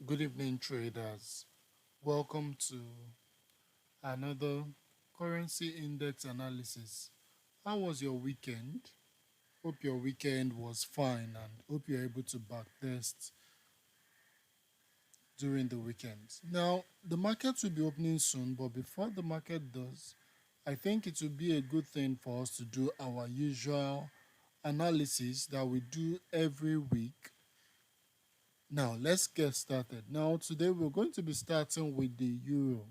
Good evening, traders. Welcome to another currency index analysis. How was your weekend? Hope your weekend was fine and hope you're able to backtest during the weekend. Now, the market will be opening soon, but before the market does, I think it will be a good thing for us to do our usual analysis that we do every week. Now, let's get started. Now, today we're going to be starting with the euro.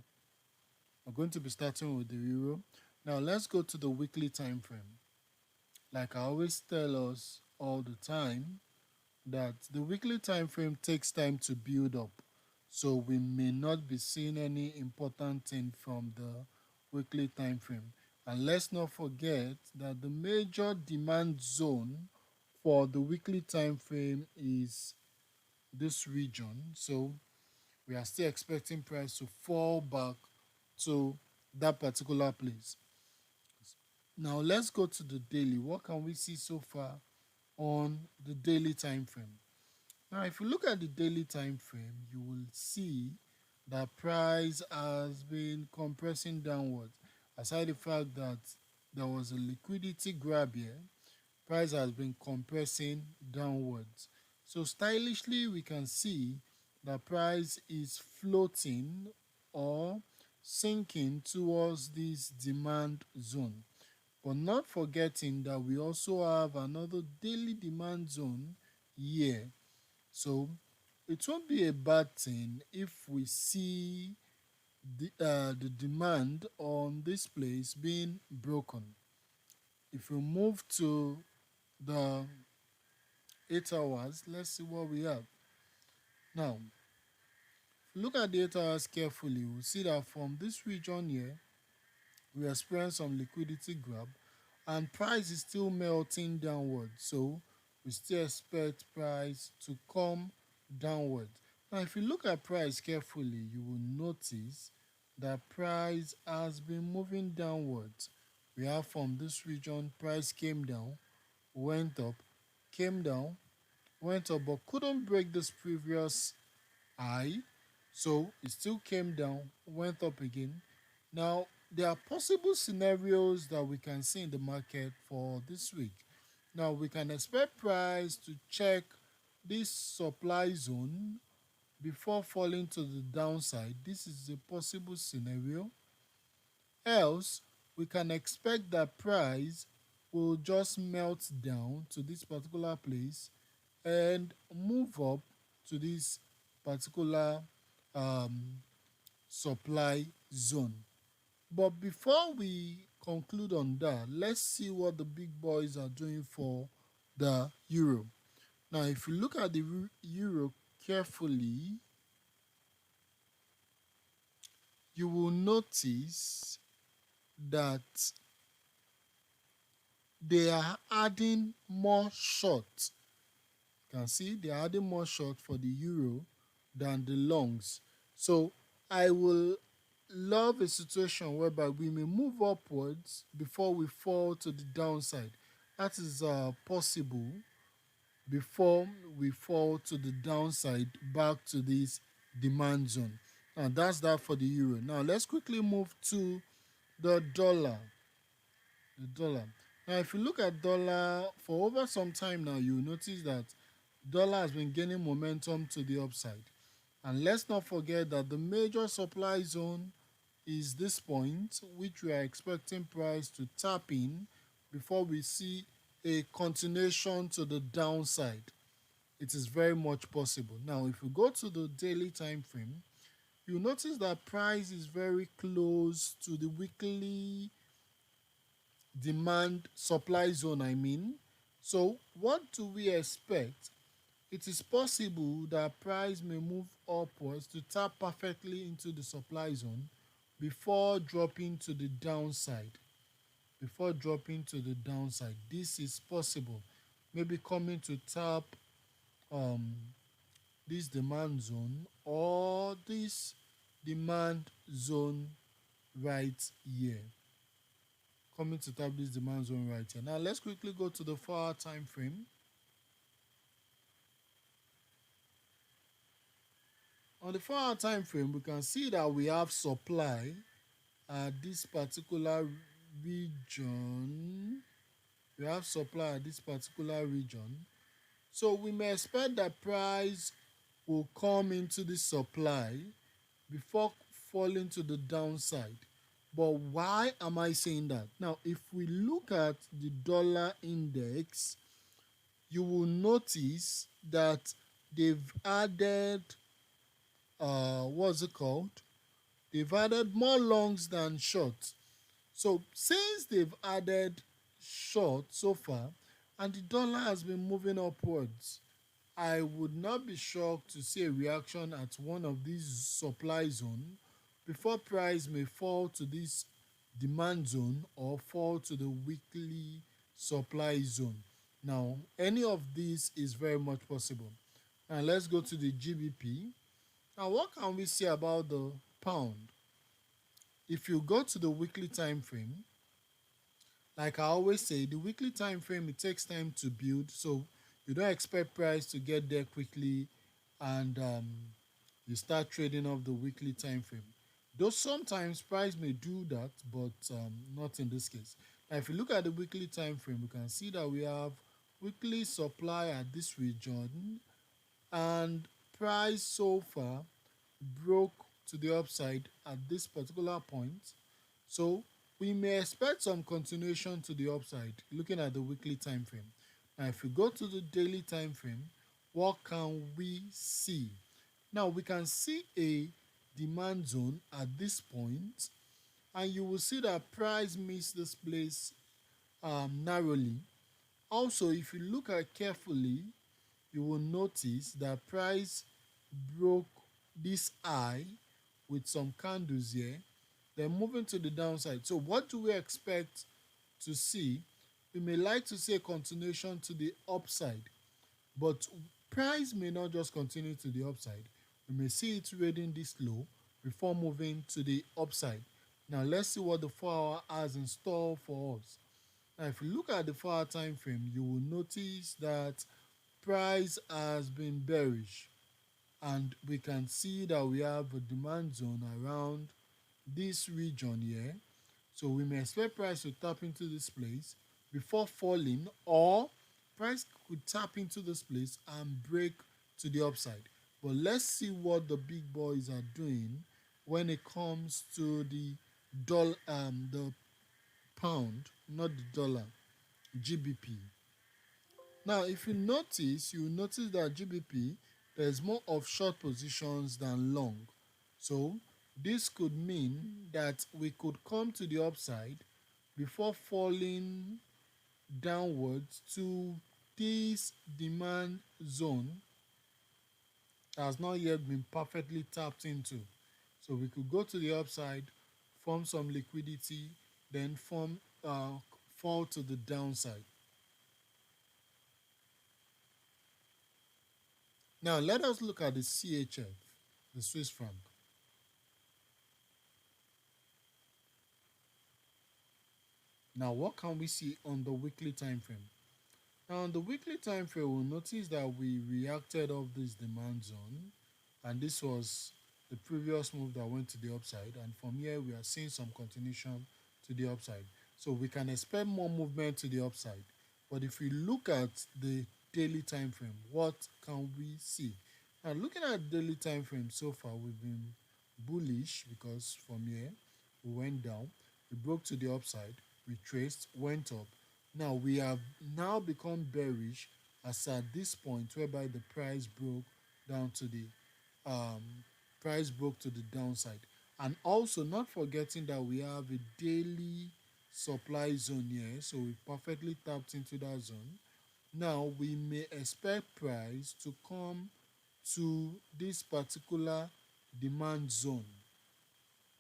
We're going to be starting with the euro. Now let's go to the weekly time frame. Like I always tell us all the time that the weekly time frame takes time to build up. So we may not be seeing any important thing from the weekly time frame. And let's not forget that the major demand zone for the weekly time frame is this region. So we are still expecting price to fall back to that particular place. Now let's go to the daily. What can we see so far on the daily time frame? Now if you look at the daily time frame, you will see that price has been compressing downwards. Aside the fact that there was a liquidity grab here, price has been compressing downwards. So stylishly we can see the price is floating or sinking towards this demand zone, but not forgetting that we also have another daily demand zone here. So it won't be a bad thing if we see the demand on this place being broken. If we move to the 8 hours, let's see what we have. Now, look at the 8 hours carefully. We'll see that from this region here, we experience some liquidity grab and price is still melting downward. So we still expect price to come downward. Now, if you look at price carefully, you will notice that price has been moving downwards. We have from this region, price came down, went up, came down, went up, but couldn't break this previous high. So it still came down, went up again. Now, there are possible scenarios that we can see in the market for this week. Now, we can expect price to check this supply zone before falling to the downside. This is a possible scenario. Else, we can expect that price will just melt down to this particular place and move up to this particular um, supply zone. But before we conclude on that, let's see what the big boys are doing for the euro. Now, if you look at the euro carefully, you will notice that they are adding more short. You can see they are adding more short for the euro than the longs. So I will love a situation whereby we may move upwards before we fall to the downside. That is possible before we fall to the downside back to this demand zone. And that's that for the euro. Now let's quickly move to the dollar. The dollar. Now if you look at dollar for over some time now, you will notice that dollar has been gaining momentum to the upside. And let's not forget that the major supply zone is this point, which we are expecting price to tap in before we see a continuation to the downside. It is very much possible. Now, if we go to the daily time frame, you notice that price is very close to the weekly demand supply zone, I mean. So what do we expect? It is possible that price may move upwards to tap perfectly into the supply zone before dropping to the downside. This is possible. Maybe coming to tap um, this demand zone or this demand zone right here. Coming to tap this demand zone right here. Now let's quickly go to the 4-hour time frame. On the 4 hour time frame, we can see that we have supply at this particular region. We have supply at this particular region. So we may expect that price will come into the supply before falling to the downside. But why am I saying that? Now, if we look at the dollar index, you will notice that they've added, what's it called? They've added more longs than shorts. So since they've added short so far, and the dollar has been moving upwards, I would not be shocked to see a reaction at one of these supply zone before price may fall to this demand zone or fall to the weekly supply zone. Now, any of these is very much possible. Now, let's go to the GBP. Now, what can we say about the pound? If you go to the weekly time frame, like I always say, the weekly time frame, it takes time to build, so you don't expect price to get there quickly, and you start trading off the weekly time frame. Though sometimes price may do that, but not in this case. Now, if you look at the weekly time frame, we can see that we have weekly supply at this region, and price so far broke to the upside at this particular point. So we may expect some continuation to the upside looking at the weekly time frame. Now, if we go to the daily time frame, what can we see? Now, we can see a demand zone at this point, and you will see that price missed this place narrowly. Also, if you look at carefully, you will notice that price broke this high with some candles here, then moving to the downside. So what do we expect to see? We may like to see a continuation to the upside, but price may not just continue to the upside. We may see it trading this low before moving to the upside. Now let's see what the 4 hour has in store for us. Now, if you look at the 4 hour time frame, you will notice that price has been bearish, and we can see that we have a demand zone around this region here. So we may expect price to tap into this place before falling, or price could tap into this place and break to the upside. But let's see what the big boys are doing when it comes to the pound, not the dollar, GBP. Now, if you notice, you notice that GBP, there's more of short positions than long. So this could mean that we could come to the upside before falling downwards to this demand zone that has not yet been perfectly tapped into. So we could go to the upside, form some liquidity, then fall to the downside. Now let us look at the CHF, the Swiss franc. Now what can we see on the weekly time frame? Now on the weekly time frame, we'll notice that we reacted off this demand zone, and this was the previous move that went to the upside, and from here we are seeing some continuation to the upside. So we can expect more movement to the upside. But if we look at the daily time frame, what can we see? Now looking at daily time frame, so far we've been bullish because from here we went down, we broke to the upside, retraced, went up. Now we have now become bearish as at this point whereby the price broke down to the um, price broke to the downside. And also not forgetting that we have a daily supply zone here, so we perfectly tapped into that zone. Now we may expect price to come to this particular demand zone.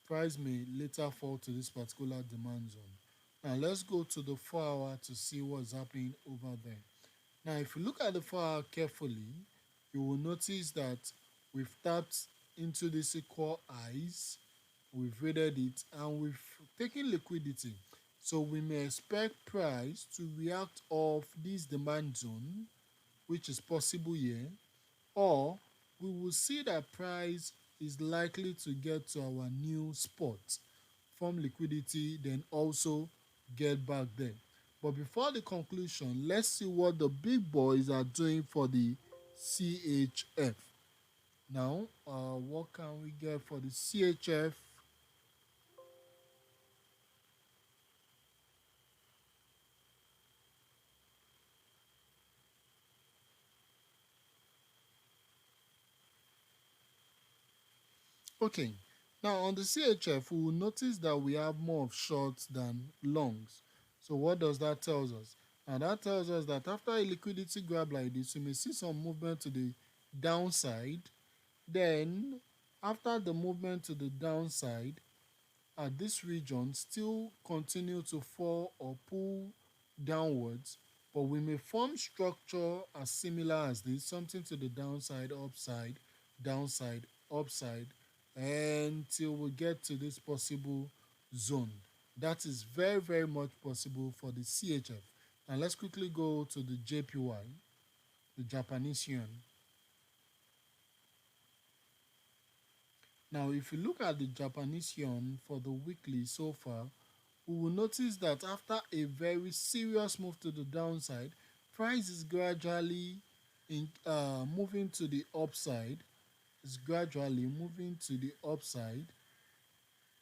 Price may later fall to this particular demand zone. Now let's go to the 4 hour to see what's happening over there. Now if you look at the 4 hour carefully, you will notice that we've tapped into this equal highs, we've rated it, and we've taken liquidity. So we may expect price to react off this demand zone, which is possible here, or we will see that price is likely to get to our new spot, form liquidity, then also get back there. But before the conclusion, let's see what the big boys are doing for the CHF. Now, what can we get for the CHF? Okay, now on the CHF, we will notice that we have more of shorts than longs. So what does that tell us? And that tells us that after a liquidity grab like this, we may see some movement to the downside. Then, after the movement to the downside, at this region still continue to fall or pull downwards, but we may form structure as similar as this, something to the downside, upside, downside, upside, until we get to this possible zone. That is very, very much possible for the CHF. Now let's quickly go to the JPY, the Japanese yen. Now, if you look at the Japanese yen for the weekly so far, we will notice that after a very serious move to the downside, price is gradually moving to the upside. It's gradually moving to the upside.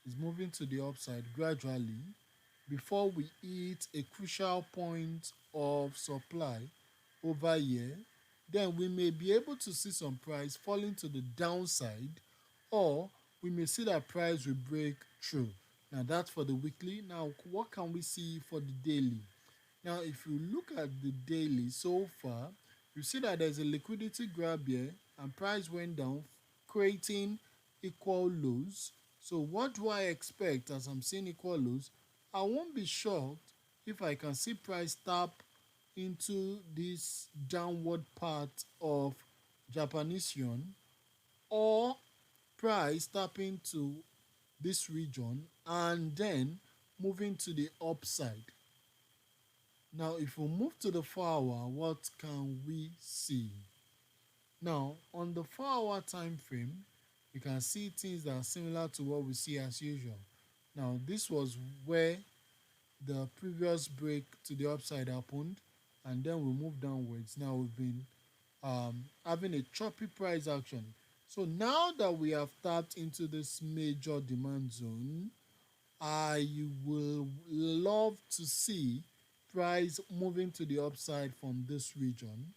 It's moving to the upside gradually before we hit a crucial point of supply over here. Then we may be able to see some price falling to the downside, or we may see that price will break through. Now that's for the weekly. Now what can we see for the daily? Now if you look at the daily so far, you see that there's a liquidity grab here and price went down, creating equal lows. So what do I expect as I'm seeing equal lows? I won't be shocked if I can see price tap into this downward part of Japanese yen, or price tapping to this region and then moving to the upside. Now, if we move to the 4 hour, what can we see? Now, on the 4 hour time frame, you can see things that are similar to what we see as usual. Now, this was where the previous break to the upside happened, and then we moved downwards. Now we've been having a choppy price action. So now that we have tapped into this major demand zone, I will love to see price moving to the upside from this region,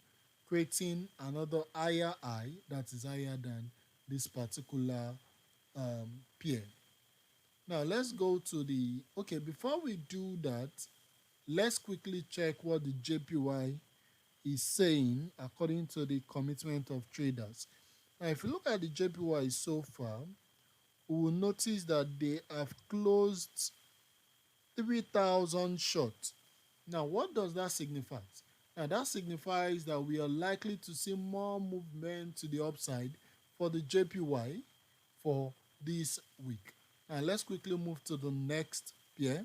creating another higher high that is higher than this particular pair. Now let's go to the, okay, before we do that, let's quickly check what the JPY is saying according to the commitment of traders. Now, if you look at the JPY so far, we will notice that they have closed 3,000 short. Now, what does that signify? Now, that signifies that we are likely to see more movement to the upside for the JPY for this week. Now, let's quickly move to the next pair.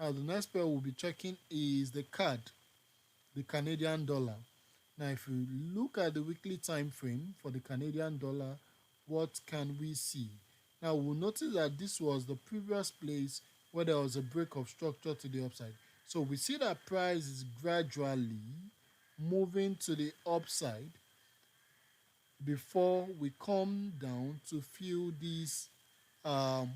Now, the next pair we'll be checking is the CAD, the Canadian dollar. Now, if you look at the weekly time frame for the Canadian dollar, what can we see? Now, we'll notice that this was the previous place where there was a break of structure to the upside. So we see that price is gradually moving to the upside before we come down to fill this um,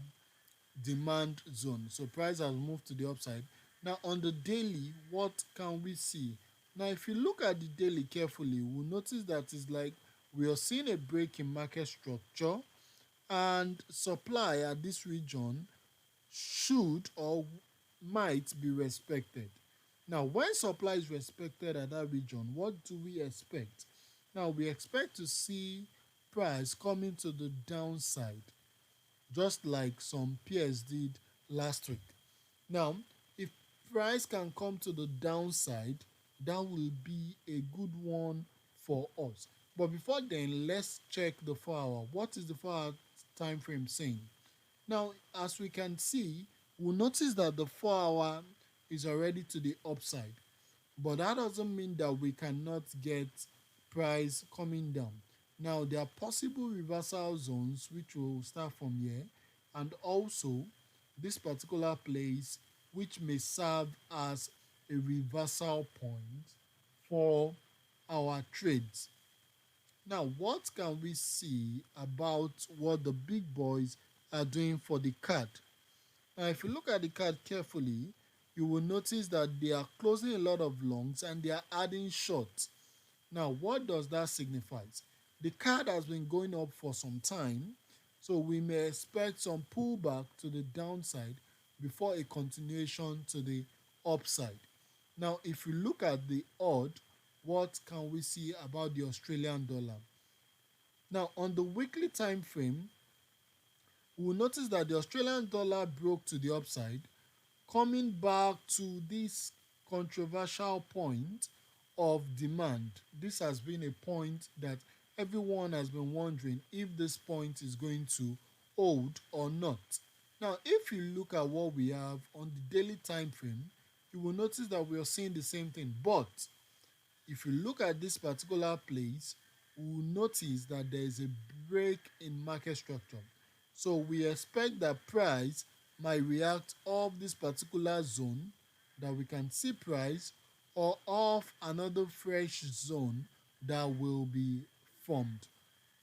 demand zone. So price has moved to the upside. Now on the daily, what can we see? Now if you look at the daily carefully, we'll notice that it's like we are seeing a break in market structure, and supply at this region should or might be respected. Now when supply is respected at that region, what do we expect? Now we expect to see price coming to the downside, just like some peers did last week. Now, if price can come to the downside, that will be a good one for us. But before then, let's check the 4 hour. What is the 4 hour time frame saying? Now, as we can see, we'll notice that the 4 hour is already to the upside. But that doesn't mean that we cannot get price coming down. Now, there are possible reversal zones which will start from here, and also this particular place which may serve as a reversal point for our trades. Now, what can we see about what the big boys are doing for the card? Now, if you look at the card carefully, you will notice that they are closing a lot of longs and they are adding shorts. Now, what does that signify? The card has been going up for some time, so we may expect some pullback to the downside before a continuation to the upside. Now, if you look at the odd, what can we see about the Australian dollar? Now, on the weekly time frame, we will notice that the Australian dollar broke to the upside, coming back to this controversial point of demand. This has been a point that everyone has been wondering if this point is going to hold or not. Now, if you look at what we have on the daily time frame, you will notice that we are seeing the same thing. But if you look at this particular place, we will notice that there is a break in market structure. So we expect that price might react off this particular zone that we can see price, or off another fresh zone that will be formed.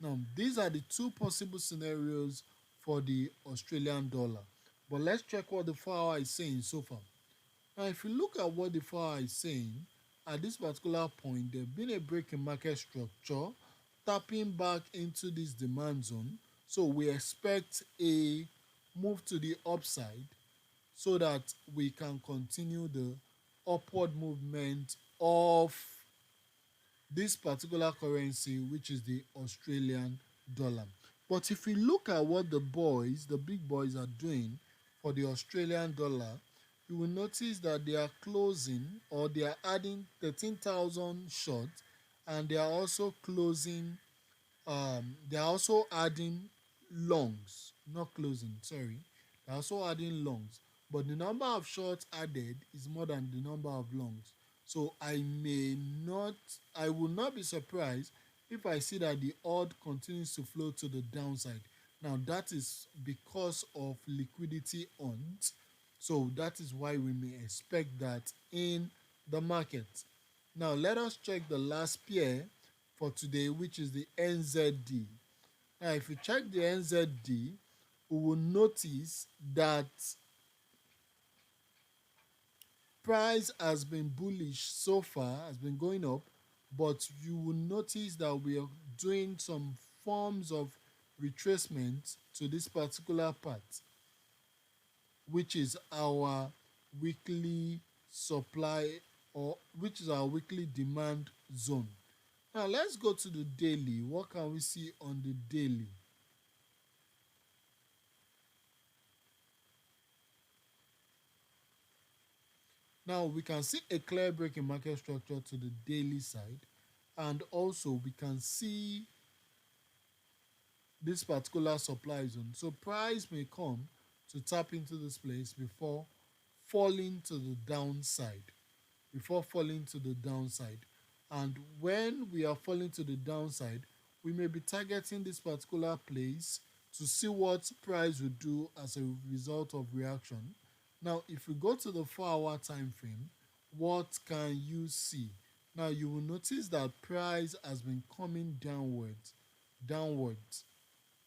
Now, these are the two possible scenarios for the Australian dollar. But let's check what the 4 hour is saying so far. Now, if you look at what the 4 hour is saying, at this particular point, there's been a break in market structure, tapping back into this demand zone. So we expect a move to the upside so that we can continue the upward movement of this particular currency, which is the Australian dollar. But if we look at what the big boys are doing for the Australian dollar, you will notice that they are closing, or they are adding 13,000 short, and they are also closing, they are also adding longs, not closing, sorry. They're also adding longs. But the number of shorts added is more than the number of longs. So I will not be surprised if I see that the odd continues to flow to the downside. Now, that is because of liquidity on. So that is why we may expect that in the market. Now, let us check the last pair for today, which is the NZD. Now, if you check the NZD, we will notice that price has been bullish so far, has been going up, but you will notice that we are doing some forms of retracement to this particular part, which is our weekly supply, or which is our weekly demand zone. Now let's go to the daily. What can we see on the daily? Now we can see a clear break in market structure to the daily side, and also we can see this particular supply zone. So price may come to tap into this place before falling to the downside. Before falling to the downside. And when we are falling to the downside, we may be targeting this particular place to see what price will do as a result of reaction. Now, if we go to the 4 hour time frame, what can you see? Now, you will notice that price has been coming downwards,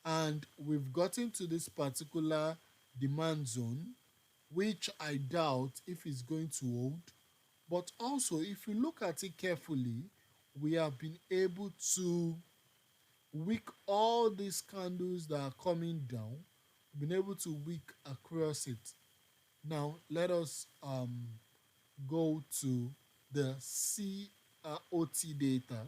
and we've gotten to this particular demand zone, which I doubt if it's going to hold. But also, if you look at it carefully, we have been able to wick all these candles that are coming down, been able to wick across it. Now, let us go to the COT data,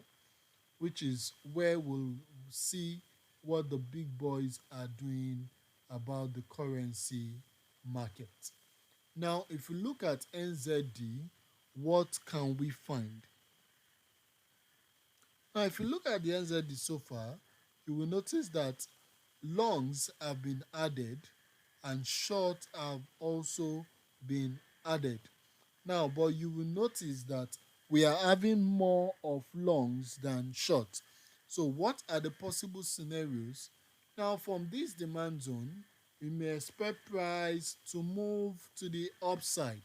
which is where we'll see what the big boys are doing about the currency market. Now, if you look at NZD, what can we find? Now, if you look at the NZD so far, you will notice that longs have been added and short have also been added. Now, but you will notice that we are having more of longs than short. So, what are the possible scenarios? Now, from this demand zone, we may expect price to move to the upside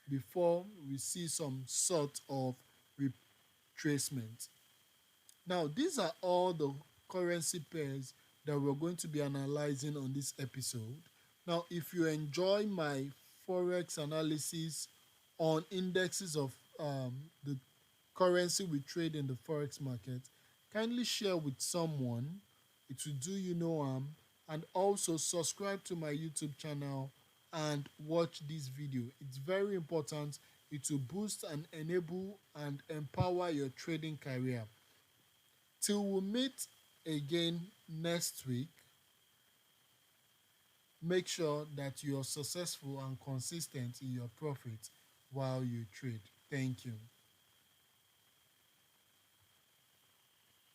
before we see some sort of retracement. Now, these are all the currency pairs that we're going to be analyzing on this episode. Now, if you enjoy my forex analysis on indexes of the currency we trade in the forex market, kindly share with someone. It will do you no harm. And also subscribe to my YouTube channel and watch this video. It's very important. It will boost and enable and empower your trading career. Till we meet again next week, make sure that you're successful and consistent in your profit while you trade. Thank you.